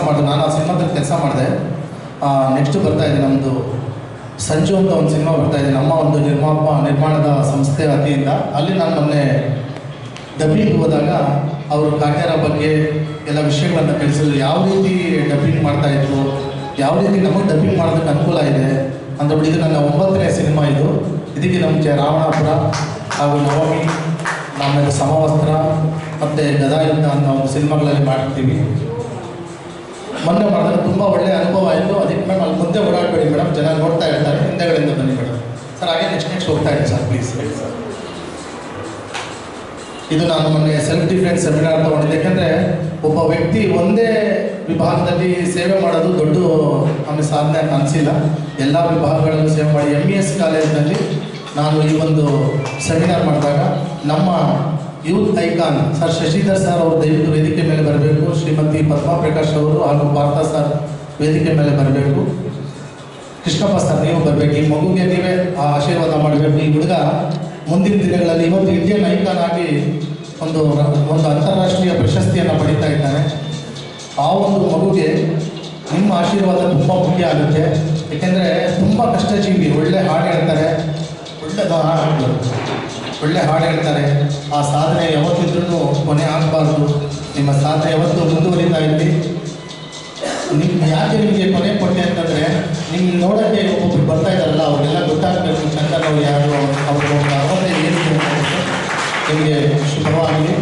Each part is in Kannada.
ಮಾಡಿದೆ, ನಾನು ಆ ಸಿನಿಮಾದಲ್ಲಿ ಕೆಲಸ ಮಾಡಿದೆ. ನೆಕ್ಸ್ಟ್ ಬರ್ತಾ ಇದೆ ನಮ್ಮದು ಸಂಜು ಅಂತ ಒಂದು ಸಿನಿಮಾ ಬರ್ತಾ ಇದೆ, ನಮ್ಮ ಒಂದು ನಿರ್ಮಾಣದ ಸಂಸ್ಥೆ ವತಿಯಿಂದ. ಅಲ್ಲಿ ನಾನು ಮೊನ್ನೆ ಡಬ್ಬಿಂಗ್ ಹೋದಾಗ ಅವರು ಕಾಟ್ಯಾರ ಬಗ್ಗೆ ಎಲ್ಲ ವಿಷಯಗಳನ್ನು ತಿಳಿಸಿದ್ರು. ಯಾವ ರೀತಿ ಡಬ್ಬಿಂಗ್ ಮಾಡ್ತಾಯಿದ್ರು, ಯಾವ ರೀತಿ ನಮಗೆ ಡಬ್ಬಿಂಗ್ ಮಾಡೋದಕ್ಕೆ ಅನುಕೂಲ ಇದೆ ಅಂತ. ಇದು ನನ್ನ 9ನೇ ಸಿನಿಮಾ. ಇದಕ್ಕೆ ನಮಗೆ ರಾವಣಾಪುರ ಹಾಗೂ ನವಮಿ, ಆಮೇಲೆ ಸಮವಸ್ತ್ರ ಮತ್ತು ಗದಾಯುದ್ಧ ಅನ್ನೋ ಒಂದು ಸಿನಿಮಾಗಳಲ್ಲಿ ಮಾಡ್ತೀವಿ. ಮೊನ್ನೆ ಮಾಡಿದಾಗ ತುಂಬ ಒಳ್ಳೆಯ ಅನುಭವ ಆಯಿತು. ಅದಕ್ಕೆ ಮೇಡಮ್ ಅಲ್ಲಿ ಮುಂದೆ ಓಡಾಡಬೇಡಿ ಮೇಡಮ್, ಜನ ನೋಡ್ತಾ ಇರ್ತಾರೆ, ಹಿಂದೆಗಳಿಂದ ಬನ್ನಿ ಮೇಡಮ್. ಸರ್ ಹಾಗೆ ನೆಕ್ಸ್ಟ್ ಹೋಗ್ತಾ ಇದ್ದೀನಿ ಸರ್, ಪ್ಲೀಸ್ ಹೇಳಿ ಸರ್. ಇದು ನಾನು ಮೊನ್ನೆ ಸೆಲ್ಫ್ ಡಿಫೆನ್ಸ್ ಸೆಮಿನಾರ್ ತೊಗೊಂಡಿದ್ದೆ. ಯಾಕೆಂದರೆ ಒಬ್ಬ ವ್ಯಕ್ತಿ ಒಂದೇ ವಿಭಾಗದಲ್ಲಿ ಸೇವೆ ಮಾಡೋದು ದೊಡ್ಡ ನಮಗೆ ಸಾಧನೆ ಅಂತ ಅನಿಸಿಲ್ಲ. ಎಲ್ಲ ವಿಭಾಗಗಳಲ್ಲೂ ಸೇವೆ ಮಾಡಿ MES ಕಾಲೇಜಿನಲ್ಲಿ ನಾನು ಈ ಒಂದು ಸೆಮಿನಾರ್ ಮಾಡಿದಾಗ ನಮ್ಮ youth icon sir Shashidhar sir ಅವರು ದಯವಿಟ್ಟು ವೇದಿಕೆ ಮೇಲೆ ಬರಬೇಕು, ಶ್ರೀಮತಿ ಪದ್ಮಾ ಪ್ರಕಾಶ್ ಅವರು ಹಾಗೂ ಪಾರ್ಥ ಸರ್ ವೇದಿಕೆ ಮೇಲೆ ಬರಬೇಕು, ಕೃಷ್ಣಪ್ಪ ಸರ್ ನೀವು ಬರಬೇಕು. ಈ ಮಗುಗೆ ನೀವೇ ಆಶೀರ್ವಾದ ಮಾಡಬೇಕು. ಈ ಹುಡುಗ ಮುಂದಿನ ದಿನಗಳಲ್ಲಿ ಇವತ್ತು ಇಂಡಿಯನ್ ಐಕಾನ್ ಆಗಿ ಒಂದು ಅಂತಾರಾಷ್ಟ್ರೀಯ ಪ್ರಶಸ್ತಿಯನ್ನು ಪಡೀತಾ ಇದ್ದಾನೆ. ಆ ಒಂದು ಮಗುಗೆ ನಿಮ್ಮ ಆಶೀರ್ವಾದ ತುಂಬ ಮುಖ್ಯ ಆಗುತ್ತೆ. ಏಕೆಂದರೆ ತುಂಬ ಕಷ್ಟಜೀವಿ, ಒಳ್ಳೆ ಹಾಡು ಹೇಳ್ತಾರೆ, ಒಳ್ಳೆ ಹಾಡು ಹೇಳ್ತಾರೆ. ಆ ಸಾಧನೆ ಯಾವತ್ತಿದ್ರೂ ಕೊನೆ ಆಗಬಾರ್ದು. ನಿಮ್ಮ ಸಾಧನೆ ಯಾವತ್ತೂ ಮುಂದುವರಿತಾ ಇರಲಿ. ಯಾಕೆ ನಿಮಗೆ ಕೊನೆ ಕೊಟ್ಟೆ ಅಂತಂದರೆ, ನಿಮ್ಗೆ ನೋಡೋಕ್ಕೆ ಒಬ್ಬೊಬ್ರು ಬರ್ತಾ ಇದ್ದಾರಲ್ಲ, ಅವರೆಲ್ಲ ಗೊತ್ತಾಗಬೇಕು ಚಂದ ನಾವು ಯಾರು, ಅವರು ಅರ್ಹತೆ ಏನಿದೆ ಅಂತ. ನಿಮಗೆ ಶುಭವಾಗಲಿ,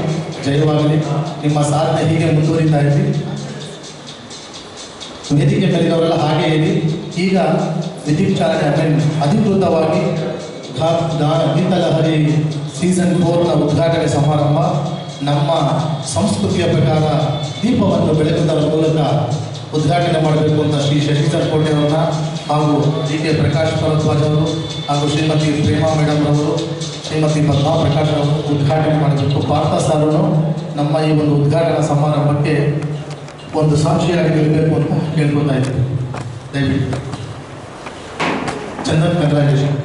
ಜಯವಾಗಲಿ. ನಿಮ್ಮ ಸಾಧನೆ ಹೀಗೆ ಮುಂದುವರಿತಾ ಇರಲಿ. ವೇದಿಕೆ ಮೇಲಿನವರೆಲ್ಲ ಹಾಗೆ ಇರಿ. ಈಗ ವಿದ್ಯುತ್ ಚಾಲನೆ ಅಧಿಕೃತವಾಗಿ ಗೀತಲಹರಿ ಸೀಸನ್ 4ನ ಉದ್ಘಾಟನೆ ಸಮಾರಂಭ ನಮ್ಮ ಸಂಸ್ಕೃತಿಯ ಪ್ರಕಾರ ದೀಪವನ್ನು ಬೆಳಗುವುದರ ಮೂಲಕ ಉದ್ಘಾಟನೆ ಮಾಡಬೇಕು ಅಂತ ಶ್ರೀ ಶಶಿಧರ್ ಕೋಟೆ ಅವರನ್ನ ಹಾಗೂ DK ಪ್ರಕಾಶ್ ಭರದ್ವಾಜ್ ಅವರು ಹಾಗೂ ಶ್ರೀಮತಿ ಪ್ರೇಮಾ ಮೇಡಮ್ ಅವರು, ಶ್ರೀಮತಿ ಪದ್ಮಾ ಪ್ರಕಾಶ್ ಅವರು ಉದ್ಘಾಟನೆ ಮಾಡಬೇಕು. ಪಾರ್ಥ ಸಾರನು ನಮ್ಮ ಈ ಒಂದು ಉದ್ಘಾಟನಾ ಸಮಾರಂಭಕ್ಕೆ ಒಂದು ಸಾಕ್ಷಿಯಾಗಿ ನಿಲ್ಲಬೇಕು ಅಂತ ಕೇಳ್ಕೊತಾ ಇದ್ದೀವಿ. ದಯವಿಟ್ಟು ಚಂದನ್ ಕಂಗ್ರಾಚುಲೇಷನ್.